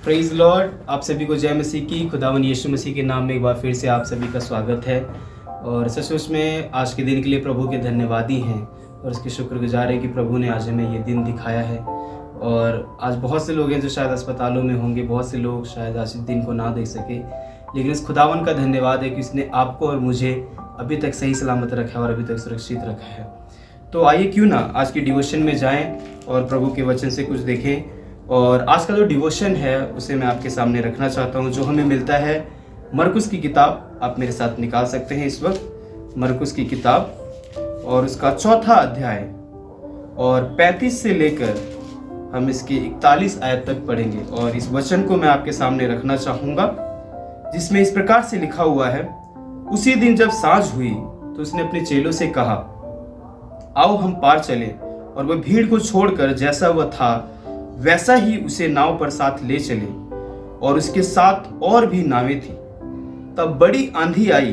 Praise Lord. आप सभी को जय मसीह की। खुदावन यीशु मसीह के नाम में एक बार फिर से आप सभी का स्वागत है। और सचमुच में आज के दिन के लिए प्रभु के धन्यवादी हैं और उसके शुक्रगुजार है कि प्रभु ने आज हमें ये दिन दिखाया है। और आज बहुत से लोग हैं जो शायद अस्पतालों में होंगे, बहुत से लोग शायद आज इस दिन को ना देख सके, लेकिन इस खुदावन का धन्यवाद है कि उसने आपको और मुझे अभी तक सही सलामत रखा है और अभी तक सुरक्षित रखा है। तो आइए क्यों ना आज की डिवोशन में जाएं और प्रभु के वचन से कुछ देखें। और आज का जो डिवोशन है उसे मैं आपके सामने रखना चाहता हूं, जो हमें मिलता है मरकुस की किताब। आप मेरे साथ निकाल सकते हैं इस वक्त मरकुस की किताब और उसका 4था अध्याय और 35 से लेकर हम इसकी 41 आयत तक पढ़ेंगे। और इस वचन को मैं आपके सामने रखना चाहूँगा, जिसमें इस प्रकार से लिखा हुआ है। उसी दिन जब सांझ हुई तो उसने अपने चेलों से कहा, आओ हम पार चले। और वह भीड़ को छोड़कर जैसा वह था वैसा ही उसे नाव पर साथ ले चले, और उसके साथ और भी नावें थी। तब बड़ी आंधी आई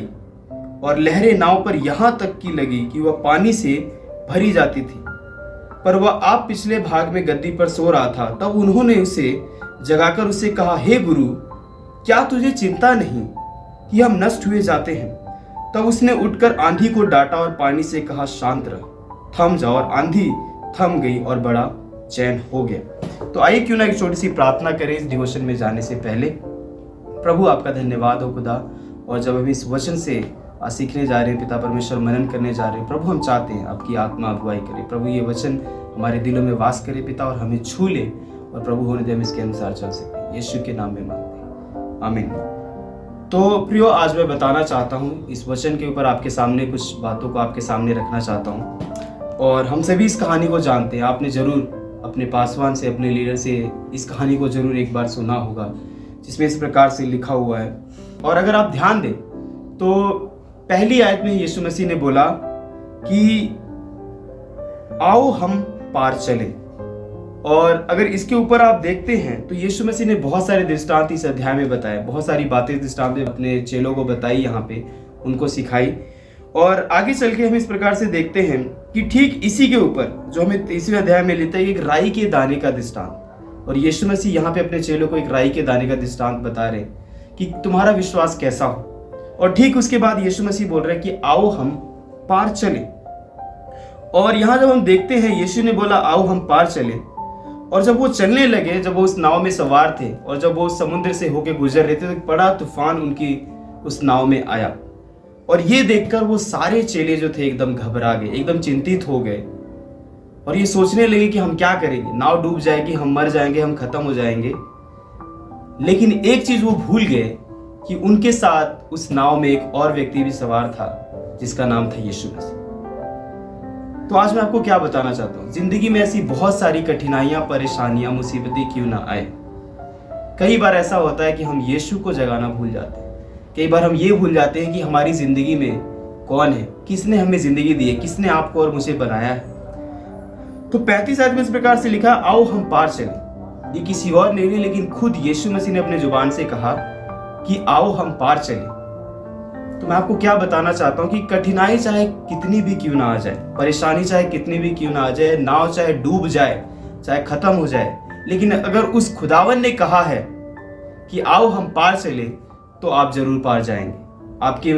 और लहरें नाव पर यहाँ तक की लगी कि वह पानी से भरी जाती थी। पर वह आप पिछले भाग में गद्दी पर सो रहा था। तब उन्होंने उसे जगाकर उससे कहा, हे गुरु, क्या तुझे चिंता नहीं कि हम नष्ट हुए जाते हैं? तब उसने उठकर आंधी को डांटा और पानी से कहा, शांत रह, थम जाओ। और आंधी थम गई और बड़ा चैन हो गया। तो आइए क्यों ना एक छोटी सी प्रार्थना करें इस डिवोशन में जाने से पहले। प्रभु आपका धन्यवाद हो खुदा। और जब हम इस वचन से सीखने जा रहे हैं, पिता परमेश्वर मनन करने जा रहे हैं, प्रभु हम चाहते हैं आपकी आत्मा अगुवाई करे। प्रभु ये वचन हमारे दिलों में वास करे पिता, और हमें छू ले। और प्रभु होने दे हम इसके अनुसार चल सकें। यीशु के नाम में मांगते हैं, आमीन। तो प्रियो, आज मैं बताना चाहता हूँ इस वचन के ऊपर, आपके सामने कुछ बातों को आपके सामने रखना चाहता हूँ। और हम सभी इस कहानी को जानते हैं। आपने जरूर अपने पासवान से, अपने लीडर से इस कहानी को जरूर एक बार सुना होगा, जिसमें इस प्रकार से लिखा हुआ है। और अगर आप ध्यान दें तो पहली आयत में यीशु मसीह ने बोला कि आओ हम पार चलें। और अगर इसके ऊपर आप देखते हैं तो यीशु मसीह ने बहुत सारे दृष्टांत इस अध्याय में बताए, बहुत सारी बातें दृष्टांत में अपने चेलों को बताई, यहाँ पे उनको सिखाई। और आगे चल के हम इस प्रकार से देखते हैं कि ठीक इसी के ऊपर जो हमें 30वें अध्याय में लेता है, एक राई के दाने का दृष्टांत। और यीशु मसीह यहाँ पे अपने चेलों को एक राई के दाने का दृष्टांत बता रहे हैं कि तुम्हारा विश्वास कैसा हो। और ठीक उसके बाद यीशु मसीह बोल रहे हैं कि आओ हम पार चलें। और यहाँ जब हम देखते हैं, यीशु ने बोला आओ हम पार चलें, और जब वो चलने लगे, जब वो उस नाव में सवार थे और जब वो समुद्र से होकर गुजर रहे थे, तो एक बड़ा तूफान उनकी उस नाव में आया। और ये देखकर वो सारे चेले जो थे एकदम घबरा गए, एकदम चिंतित हो गए और ये सोचने लगे कि हम क्या करेंगे, नाव डूब जाएगी, हम मर जाएंगे, हम खत्म हो जाएंगे। लेकिन एक चीज वो भूल गए कि उनके साथ उस नाव में एक और व्यक्ति भी सवार था, जिसका नाम था यीशु मसीह। तो आज मैं आपको क्या बताना चाहता हूँ, जिंदगी में ऐसी बहुत सारी कठिनाइयां, परेशानियां, मुसीबतें क्यों ना आए। कई बार ऐसा होता है कि हम यीशु को जगाना भूल जाते हैं। कई बार हम ये भूल जाते हैं कि हमारी जिंदगी में कौन है, किसने हमें जिंदगी दी है, किसने आपको और मुझे बनाया है। तो 35 आयत में इस प्रकार से लिखा, आओ हम पार चलें। ये किसी और ने नहीं, लेकिन खुद यीशु मसीह ने अपने जुबान से कहा कि आओ हम पार चलें। तो मैं आपको क्या बताना चाहता हूं कि कठिनाई चाहे कितनी भी क्यों ना आ जाए, परेशानी चाहे कितनी भी क्यों ना आ जाए, नाव चाहे डूब जाए, चाहे खत्म हो जाए, लेकिन अगर उस खुदावन ने कहा है कि आओ हम पार चले, तो आप जरूर पार जाएंगे। आपके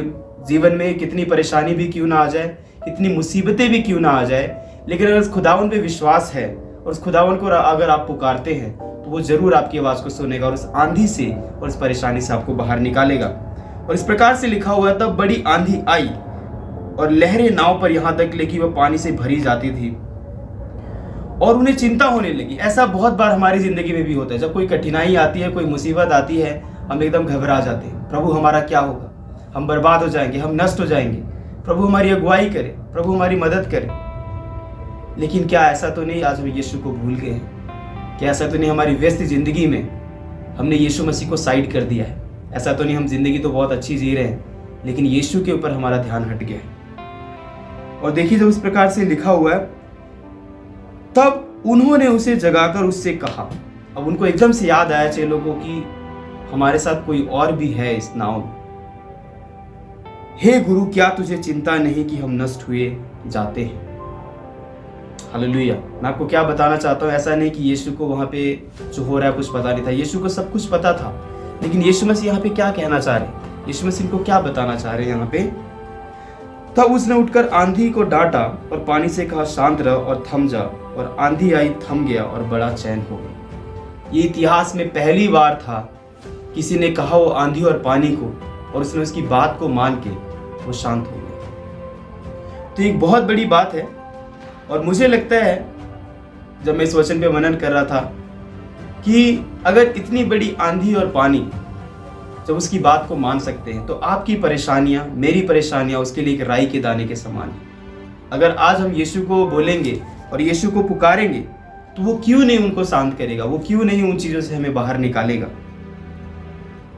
जीवन में कितनी परेशानी भी क्यों ना आ जाए, कितनी मुसीबतें भी क्यों ना आ जाए, लेकिन अगर उस खुदावन पे विश्वास है और उस खुदावन को अगर आप पुकारते हैं, तो वो जरूर आपकी आवाज को सुनेगा और उस आंधी से और उस परेशानी से आपको बाहर निकालेगा। और इस प्रकार से लिखा हुआ है, तब बड़ी आंधी आई और लहरें नाव पर यहाँ तक ले कि वह पानी से भरी जाती थी और उन्हें चिंता होने लगी। ऐसा बहुत बार हमारी जिंदगी में भी होता है। जब कोई कठिनाई आती है, कोई मुसीबत आती है, हम एकदम घबरा जाते हैं। प्रभु हमारा क्या होगा, हम बर्बाद हो जाएंगे, हम नष्ट हो जाएंगे, प्रभु हमारी अगुवाई करे, प्रभु हमारी मदद करे। लेकिन क्या ऐसा तो नहीं आज हम यीशु को भूल गए हैं? क्या ऐसा तो नहीं हमारी व्यस्त जिंदगी में हमने यीशु मसीह को साइड कर दिया है? ऐसा तो नहीं हम जिंदगी तो बहुत अच्छी जी रहे हैं, लेकिन यीशु के ऊपर हमारा ध्यान हट गया है। और देखिए जब इस प्रकार से लिखा हुआ है, तब उन्होंने उसे जगाकर उससे कहा। अब उनको एकदम से याद आया चेलों को कि हमारे साथ कोई और भी है इस नाव में। हे गुरु, क्या तुझे चिंता नहीं कि हम नष्ट हुए जाते हैं? हालेलुया। मैं आपको क्या बताना चाहता हूँ, ऐसा नहीं कि यीशु को वहाँ पे जो हो रहा है कुछ पता नहीं था, यीशु को सब कुछ पता था। लेकिन यीशु मसीह यहाँ पे क्या कहना चाह रहे हैं, यीशु मसीह को क्या बताना चाह रहे हैं यहाँ पे। तब उसने उठकर आंधी को डांटा और पानी से कहा शांत रह और थम जा, और आंधी आई, थम गया और बड़ा चैन हो गया। ये इतिहास में पहली बार था किसी ने कहा वो आंधी और पानी को, और उसने उसकी बात को मान के वो शांत हो गया। तो एक बहुत बड़ी बात है। और मुझे लगता है जब मैं इस वचन पे मनन कर रहा था कि अगर इतनी बड़ी आंधी और पानी जब उसकी बात को मान सकते हैं, तो आपकी परेशानियां, मेरी परेशानियां उसके लिए एक राई के दाने के समान है। अगर आज हम यीशु को बोलेंगे और यीशु को पुकारेंगे, तो वो क्यों नहीं उनको शांत करेगा, वो क्यों नहीं उन चीज़ों से हमें बाहर निकालेगा।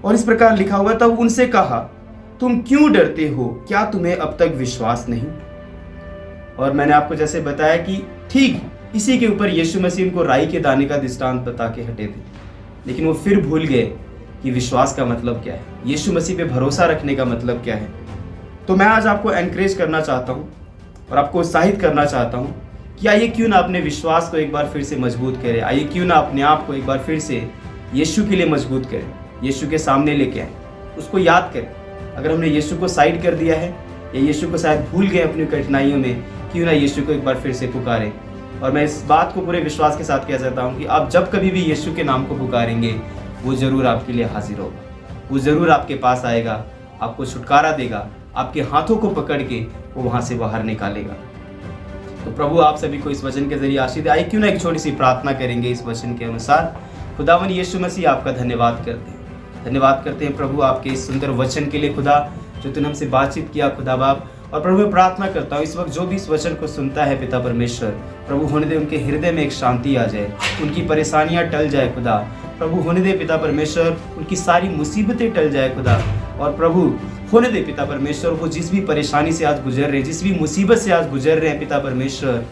और इस प्रकार लिखा हुआ, तब उनसे कहा तुम क्यों डरते हो, क्या तुम्हें अब तक विश्वास नहीं। और मैंने आपको जैसे बताया कि ठीक इसी के ऊपर यीशु मसीह उनको राई के दाने का दृष्टांत बता के हटे थे, लेकिन वो फिर भूल गए कि विश्वास का मतलब क्या है, यीशु मसीह पे भरोसा रखने का मतलब क्या है। तो मैं आज आपको एनकरेज करना चाहता हूँ और आपको उत्साहित करना चाहता हूँ कि आइए क्यों ना अपने विश्वास को एक बार फिर से मजबूत करें, आइए क्यों ना अपने आप को एक बार फिर से यीशु के लिए मजबूत करें, यीशु के सामने लेके आए, उसको याद करें। अगर हमने यीशु को साइड कर दिया है या यीशु को शायद भूल गए अपनी कठिनाइयों में, क्यों ना यीशु को एक बार फिर से पुकारें। और मैं इस बात को पूरे विश्वास के साथ कह सकता हूँ कि आप जब कभी भी यीशु के नाम को पुकारेंगे, वो ज़रूर आपके लिए हाजिर होगा, वो ज़रूर आपके पास आएगा, आपको छुटकारा देगा, आपके हाथों को पकड़ के वो वहाँ से बाहर निकालेगा। तो प्रभु आप सभी को इस वचन के जरिए आशीष दे। आइए क्यों ना एक छोटी सी प्रार्थना करेंगे इस वचन के अनुसार। खुदावन यीशु मसीह आपका धन्यवाद करते हैं, धन्यवाद करते हैं प्रभु आपके इस सुंदर वचन के लिए खुदा, जो तूने हमसे बातचीत किया खुदा बाप। और प्रभु मैं प्रार्थना करता हूँ इस वक्त जो भी इस वचन को सुनता है पिता परमेश्वर, प्रभु होने दे उनके हृदय में एक शांति आ जाए, उनकी परेशानियाँ टल जाए खुदा। प्रभु होने दे पिता परमेश्वर उनकी सारी मुसीबतें टल जाए खुदा। और प्रभु होने दे पिता परमेश्वर वो जिस भी परेशानी से आज गुजर रहे हैं, जिस भी मुसीबत से आज गुजर रहे हैं पिता परमेश्वर,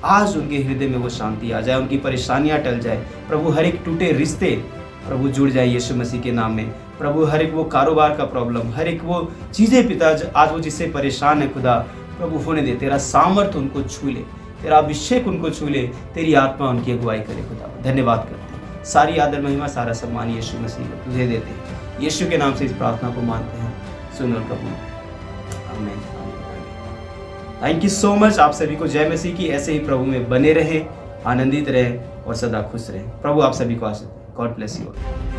आज उनके हृदय में वो शांति आ जाए, उनकी परेशानियाँ टल जाए। प्रभु हर एक टूटे रिश्ते प्रभु जुड़ जाए यीशु मसीह के नाम में। प्रभु हर एक वो कारोबार का प्रॉब्लम, हर एक वो चीज़ें पिता आज वो जिससे परेशान है खुदा, प्रभु होने दे, तेरा सामर्थ्य उनको छू ले, तेरा अभिषेक उनको छू ले, तेरी आत्मा उनकी अगुवाई करे खुदा। धन्यवाद करते हैं, सारी आदर महिमा सारा सम्मान यीशु मसीह को तुझे देते हैं। यीशु के नाम से इस प्रार्थना को मानते हैं, सुनो प्रभु, आमीन। Thank you so much. आप सभी को जय मसीह की। ऐसे ही प्रभु में बने रहें, आनंदित रहें और सदा खुश रहें। प्रभु आप सभी को आशीष दे। God bless you.